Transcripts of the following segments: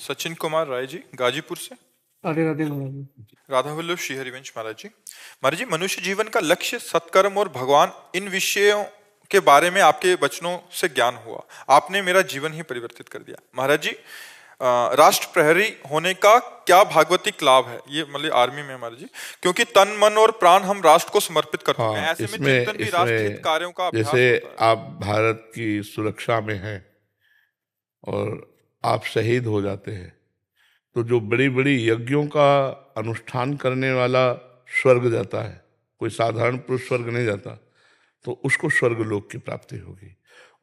सचिन कुमार राय जी, गाजीपुर से। राधे राधे महाराज जी। राधा वल्लभ श्री हरिवंश महाराज जी। महाराज जी, मनुष्य जीवन का लक्ष्य, सत्कर्म और भगवान, इन विषयों के बारे में आपके वचनों से ज्ञान हुआ। आपने मेरा जीवन ही परिवर्तित कर दिया। महाराज जी, राष्ट्र प्रहरी होने का क्या भागवतिक लाभ है? ये मतलब आर्मी में महाराज जी, क्योंकि तन मन और प्राण हम राष्ट्र को समर्पित करते हैं। ऐसे में चिंतन भी राष्ट्रहित कार्यों का अभ्यास जैसे होता है। आप भारत की सुरक्षा में हैं और आप शहीद हो जाते हैं, तो जो बड़ी बड़ी यज्ञों का अनुष्ठान करने वाला स्वर्ग जाता है, कोई साधारण पुरुष स्वर्ग नहीं जाता, तो उसको स्वर्ग लोक की प्राप्ति होगी।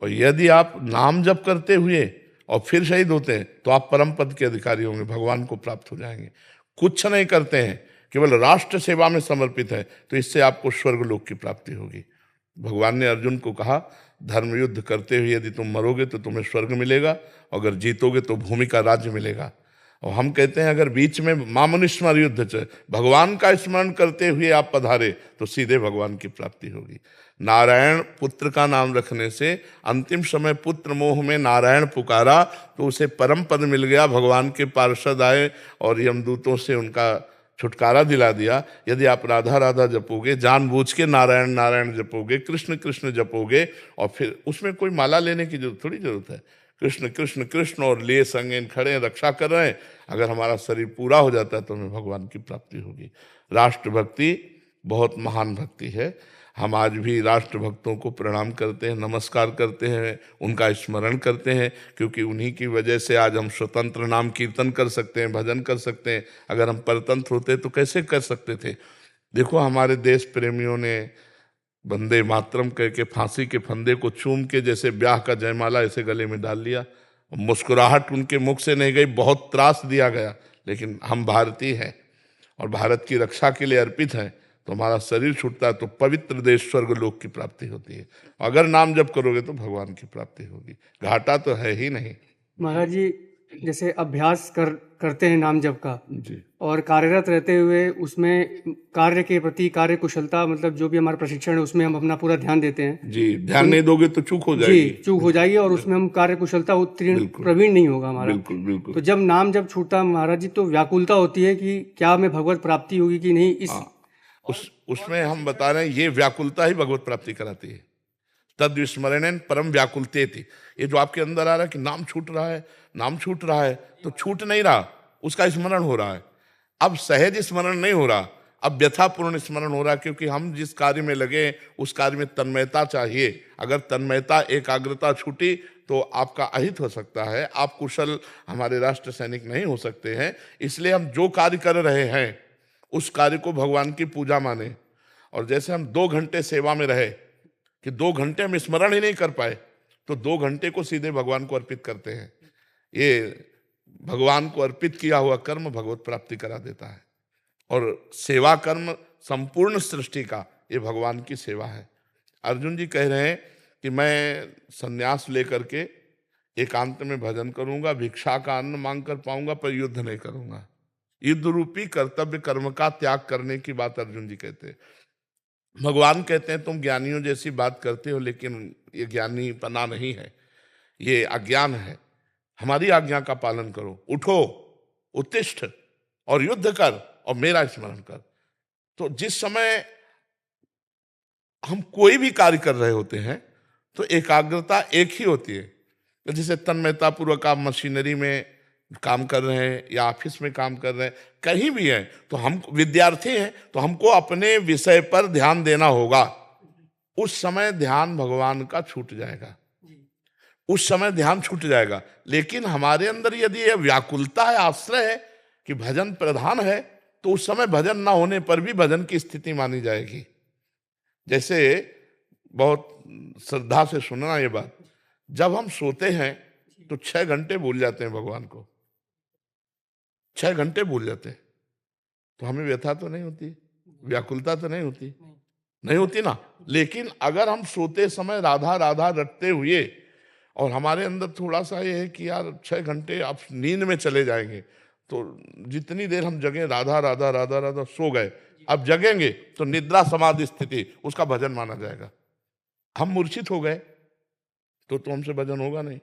और यदि आप नाम जप करते हुए और फिर शहीद होते हैं तो आप परम पद के अधिकारी होंगे, भगवान को प्राप्त हो जाएंगे। कुछ नहीं करते हैं, केवल राष्ट्र सेवा में समर्पित है, तो इससे आपको स्वर्ग लोक की प्राप्ति होगी। भगवान ने अर्जुन को कहा, धर्म युद्ध करते हुए यदि तुम मरोगे तो तुम्हें स्वर्ग मिलेगा, अगर जीतोगे तो भूमि का राज्य मिलेगा। और हम कहते हैं अगर बीच में मामनुष्मर युद्ध च भगवान का स्मरण करते हुए आप पधारे तो सीधे भगवान की प्राप्ति होगी। नारायण पुत्र का नाम रखने से अंतिम समय पुत्र मोह में नारायण पुकारा तो उसे परम पद मिल गया। भगवान के पार्षद आए और यमदूतों से उनका छुटकारा दिला दिया। यदि आप राधा राधा जपोगे, जानबूझ के नारायण नारायण जपोगे, कृष्ण कृष्ण जपोगे, और फिर उसमें कोई माला लेने की थोड़ी जरूरत है। कृष्ण कृष्ण कृष्ण और लिए संगेन खड़े रक्षा कर रहे हैं। अगर हमारा शरीर पूरा हो जाता है तो हमें भगवान की प्राप्ति होगी। राष्ट्र भक्ति बहुत महान भक्ति है। हम आज भी राष्ट्र भक्तों को प्रणाम करते हैं, नमस्कार करते हैं, उनका स्मरण करते हैं, क्योंकि उन्हीं की वजह से आज हम स्वतंत्र नाम कीर्तन कर सकते हैं, भजन कर सकते हैं। अगर हम परतंत्र होते तो कैसे कर सकते थे? देखो, हमारे देश प्रेमियों ने वंदे मातरम कह के फांसी के फंदे को चूम के जैसे ब्याह का जयमाला ऐसे गले में डाल लिया। मुस्कुराहट उनके मुख से नहीं गई, बहुत त्रास दिया गया। लेकिन हम भारतीय हैं और भारत की रक्षा के लिए अर्पित हैं, तो हमारा शरीर छूटता है तो पवित्र देश स्वर्ग लोक की प्राप्ति होती है। अगर नाम जप करोगे तो भगवान की प्राप्ति होगी, घाटा तो है ही नहीं। महाराज जी, जैसे अभ्यास करते हैं नाम जप का जी, और कार्यरत रहते हुए उसमें कार्य के प्रति कार्य कुशलता, मतलब जो भी हमारा प्रशिक्षण है उसमें हम अपना पूरा ध्यान देते हैं। जी, ध्यान नहीं दोगे तो चूक हो जाएगी। जी, चूक हो जाएगी और उसमें हम कार्य कुशलता उत्तीर्ण प्रवीण नहीं होगा हमारा। बिल्कुल बिल्कुल। तो जब नाम जब छूटता है महाराज जी, तो व्याकुलता होती है कि क्या हमें भगवत प्राप्ति होगी कि नहीं। उसमें हम बता रहे हैं, ये व्याकुलता ही भगवत प्राप्ति कराती है। तद विस्मरण परम व्याकुलते थी। ये जो आपके अंदर आ रहा है कि नाम छूट रहा है, नाम छूट रहा है, तो छूट नहीं रहा, उसका स्मरण हो रहा है। अब सहज स्मरण नहीं हो रहा, अब व्यथापूर्ण स्मरण हो रहा है, क्योंकि हम जिस कार्य में लगे उस कार्य में तन्मयता चाहिए। अगर तन्मयता एकाग्रता छूटी तो आपका अहित हो सकता है, आप कुशल हमारे राष्ट्र सैनिक नहीं हो सकते हैं। इसलिए हम जो कार्य कर रहे हैं उस कार्य को भगवान की पूजा माने। और जैसे हम 2 घंटे सेवा में रहे कि 2 घंटे हम स्मरण ही नहीं कर पाए, तो 2 घंटे को सीधे भगवान को अर्पित करते हैं। ये भगवान को अर्पित किया हुआ कर्म भगवत प्राप्ति करा देता है। और सेवा कर्म संपूर्ण सृष्टि का ये भगवान की सेवा है। अर्जुन जी कह रहे हैं कि मैं संन्यास लेकर के एकांत में भजन करूंगा, भिक्षा का अन्न मांग कर पाऊंगा, पर युद्ध नहीं करूंगा। युद्ध रूपी कर्तव्य कर्म का त्याग करने की बात अर्जुन जी कहते हैं। भगवान कहते हैं तुम ज्ञानियों जैसी बात करते हो, लेकिन ये ज्ञानी पना नहीं है, ये अज्ञान है। हमारी आज्ञा का पालन करो, उठो, उत्तिष्ठ और युद्ध कर और मेरा स्मरण कर। तो जिस समय हम कोई भी कार्य कर रहे होते हैं तो एकाग्रता एक ही होती है। जैसे तन्मयता पूर्वक आप मशीनरी में काम कर रहे हैं या ऑफिस में काम कर रहे हैं, कहीं भी हैं, तो हम विद्यार्थी हैं तो हमको अपने विषय पर ध्यान देना होगा। उस समय ध्यान भगवान का छूट जाएगा, उस समय ध्यान छूट जाएगा। लेकिन हमारे अंदर यदि यह व्याकुलता है, आश्रय है कि भजन प्रधान है, तो उस समय भजन ना होने पर भी भजन की स्थिति मानी जाएगी। जैसे बहुत श्रद्धा से सुनना ये बात, जब हम सोते हैं तो 6 घंटे भूल जाते हैं भगवान को, 6 घंटे भूल जाते हैं, तो हमें व्यथा तो नहीं होती, व्याकुलता तो नहीं होती, नहीं होती ना। लेकिन अगर हम सोते समय राधा राधा रटते हुए और हमारे अंदर थोड़ा सा ये है कि यार 6 घंटे आप नींद में चले जाएंगे, तो जितनी देर हम जगें राधा राधा राधा राधा सो गए, अब जगेंगे तो निद्रा समाधि स्थिति, उसका भजन माना जाएगा। हम मूर्छित हो गए तो हमसे भजन होगा नहीं,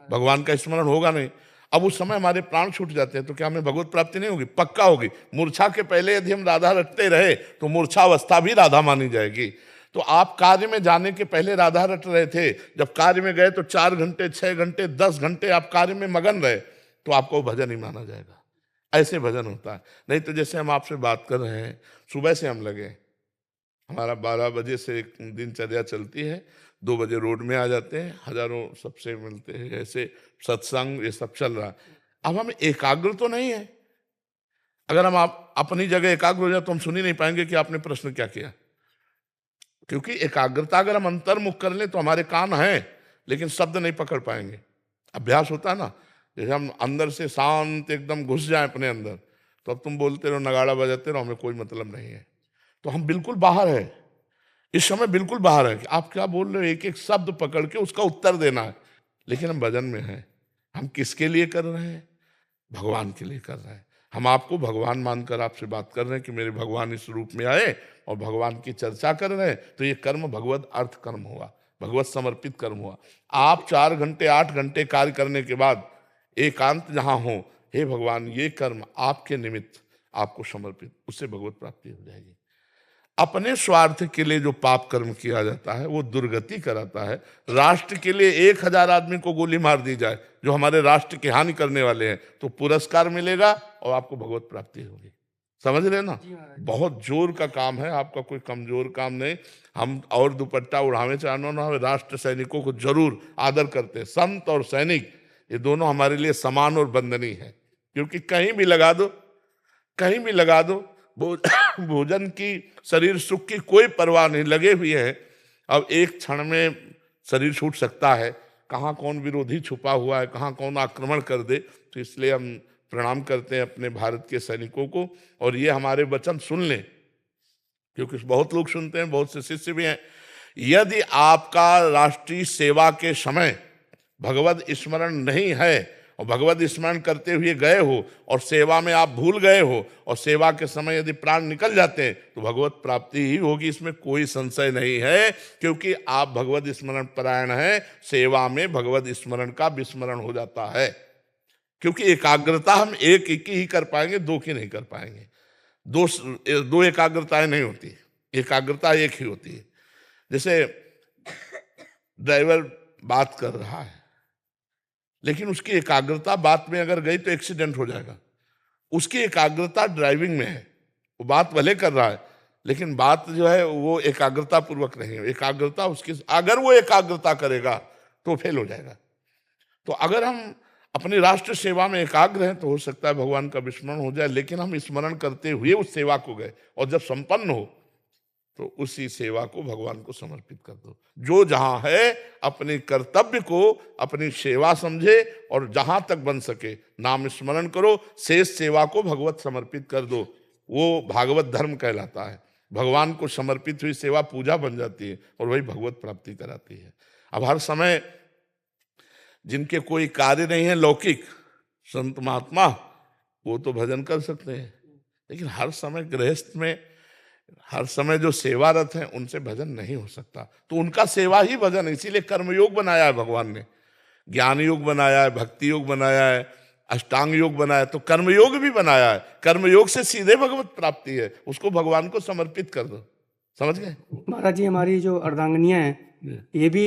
भगवान का स्मरण होगा नहीं। अब उस समय हमारे प्राण छूट जाते हैं तो क्या हमें भगवत प्राप्ति नहीं होगी? पक्का होगी। मूर्छा के पहले यदि हम राधा रटते रहे तो मूर्छा अवस्था भी राधा मानी जाएगी। तो आप कार्य में जाने के पहले राधा रट रहे थे, जब कार्य में गए तो 4 घंटे 6 घंटे 10 घंटे आप कार्य में मगन रहे तो आपको भजन ही माना जाएगा। ऐसे भजन होता है। नहीं तो जैसे हम आपसे बात कर रहे हैं, सुबह से हम लगे, हमारा 12 बजे से एक दिनचर्या चलती है, 2 बजे रोड में आ जाते हैं, हजारों सबसे मिलते हैं, ऐसे सत्संग ये सब चल रहा है। अब हम एकाग्र तो नहीं है। अगर हम आप अपनी जगह एकाग्र हो जाए तो हम सुन ही नहीं पाएंगे कि आपने प्रश्न क्या किया, क्योंकि एकाग्रता अगर हम अंतर्मुख कर लें तो हमारे कान हैं लेकिन शब्द नहीं पकड़ पाएंगे। अभ्यास होता है ना, जैसे हम अंदर से शांत एकदम घुस जाए अपने अंदर, तो अब तुम बोलते रहो, नगाड़ा बजाते रहो, हमें कोई मतलब नहीं है। तो हम बिल्कुल बाहर है, इस समय बिल्कुल बाहर है कि आप क्या बोल रहे हो, एक एक शब्द पकड़ के उसका उत्तर देना है। लेकिन हम भजन में हैं। हम किसके लिए कर रहे हैं? भगवान के लिए कर रहे हैं। हम आपको भगवान मानकर आपसे बात कर रहे हैं कि मेरे भगवान इस रूप में आए और भगवान की चर्चा कर रहे हैं, तो ये कर्म भगवत अर्थ कर्म हुआ, भगवत समर्पित कर्म हुआ। आप 4 घंटे 8 घंटे कार्य करने के बाद एकांत जहां हो, हे भगवान ये कर्म आपके निमित्त आपको समर्पित, उससे भगवत प्राप्ति हो जाएगी। अपने स्वार्थ के लिए जो पाप कर्म किया जाता है वो दुर्गति कराता है। राष्ट्र के लिए 1000 आदमी को गोली मार दी जाए जो हमारे राष्ट्र की हानि करने वाले हैं, तो पुरस्कार मिलेगा और आपको भगवत प्राप्ति होगी। समझ रहे ना? बहुत जोर का काम है, आपका कोई कमजोर काम नहीं। हम और दुपट्टा उड़ावे चाहे ना, राष्ट्र सैनिकों को जरूर आदर करते हैं। संत और सैनिक ये दोनों हमारे लिए समान और बंदनीय है, क्योंकि कहीं भी लगा दो, कहीं भी लगा दो, भोजन की, शरीर सुख की कोई परवाह नहीं, लगे हुए हैं। अब एक क्षण में शरीर छूट सकता है, कहाँ कौन विरोधी छुपा हुआ है, कहाँ कौन आक्रमण कर दे। तो इसलिए हम प्रणाम करते हैं अपने भारत के सैनिकों को, और ये हमारे वचन सुन लें, क्योंकि बहुत लोग सुनते हैं, बहुत से शिष्य भी हैं। यदि आपका राष्ट्रीय सेवा के समय भगवत स्मरण नहीं है और भगवत स्मरण करते हुए गए हो और सेवा में आप भूल गए हो और सेवा के समय यदि प्राण निकल जाते हैं तो भगवत प्राप्ति ही होगी, इसमें कोई संशय नहीं है, क्योंकि आप भगवत स्मरण परायण हैं। सेवा में भगवत स्मरण का विस्मरण हो जाता है, क्योंकि एकाग्रता हम एक ही कर पाएंगे, 2 की नहीं कर पाएंगे। दो एकाग्रताएं नहीं होती, एकाग्रता एक ही होती है। जैसे ड्राइवर बात कर रहा है, लेकिन उसकी एकाग्रता बात में अगर गई तो एक्सीडेंट हो जाएगा। उसकी एकाग्रता ड्राइविंग में है, वो बात भले कर रहा है लेकिन बात जो है वो एकाग्रता पूर्वक नहीं है। एकाग्रता उसकी, अगर वो एकाग्रता करेगा तो फेल हो जाएगा। तो अगर हम अपनी राष्ट्र सेवा में एकाग्र हैं तो हो सकता है भगवान का विस्मरण हो जाए, लेकिन हम स्मरण करते हुए उस सेवा को गए, और जब संपन्न हो तो उसी सेवा को भगवान को समर्पित कर दो। जो जहां है अपने कर्तव्य को अपनी सेवा समझे और जहां तक बन सके नाम स्मरण करो, शेष सेवा को भगवत समर्पित कर दो। वो भागवत धर्म कहलाता है। भगवान को समर्पित हुई सेवा पूजा बन जाती है और वही भगवत प्राप्ति कराती है। अब हर समय जिनके कोई कार्य नहीं है लौकिक, संत महात्मा, वो तो भजन कर सकते हैं, लेकिन हर समय गृहस्थ में हर समय जो सेवारत हैं उनसे भजन नहीं हो सकता। तो उनका सेवा ही भजन है। इसीलिए कर्मयोग बनाया है भगवान ने, ज्ञान योग बनाया है, भक्ति योग बनाया है, अष्टांग योग बनाया, तो कर्मयोग भी बनाया है। कर्मयोग से सीधे भगवत प्राप्ति है, उसको भगवान को समर्पित कर दो। समझ गए महाराज जी? हमारी जो अर्धांगनियां हैं ये भी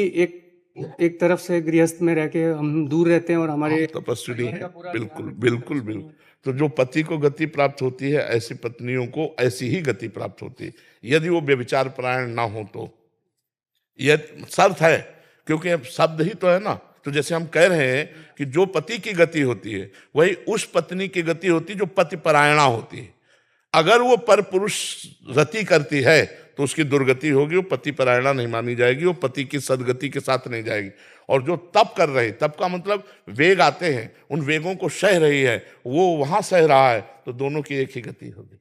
एक तरफ से गृहस्थ में रह के हम दूर रहते हैं और हमारे तपस्वी है। बिल्कुल बिल्कुल बिल्कुल। तो जो पति को गति प्राप्त होती है, ऐसी पत्नियों को ऐसी ही गति प्राप्त होती है, यदि वो व्यभिचार परायण ना हो तो। यह शर्त है, क्योंकि अब शब्द ही तो है ना। तो जैसे हम कह रहे हैं कि जो पति की गति होती है वही उस पत्नी की गति होती है जो पति परायणा होती है। अगर वो पर पुरुष रति करती है तो उसकी दुर्गति होगी, वो पति परायणा नहीं मानी जाएगी, वो पति की सदगति के साथ नहीं जाएगी। और जो तप कर रही, तप का मतलब वेग आते हैं, उन वेगों को सह रही है, वो वहां सह रहा है, तो दोनों की एक ही गति होगी।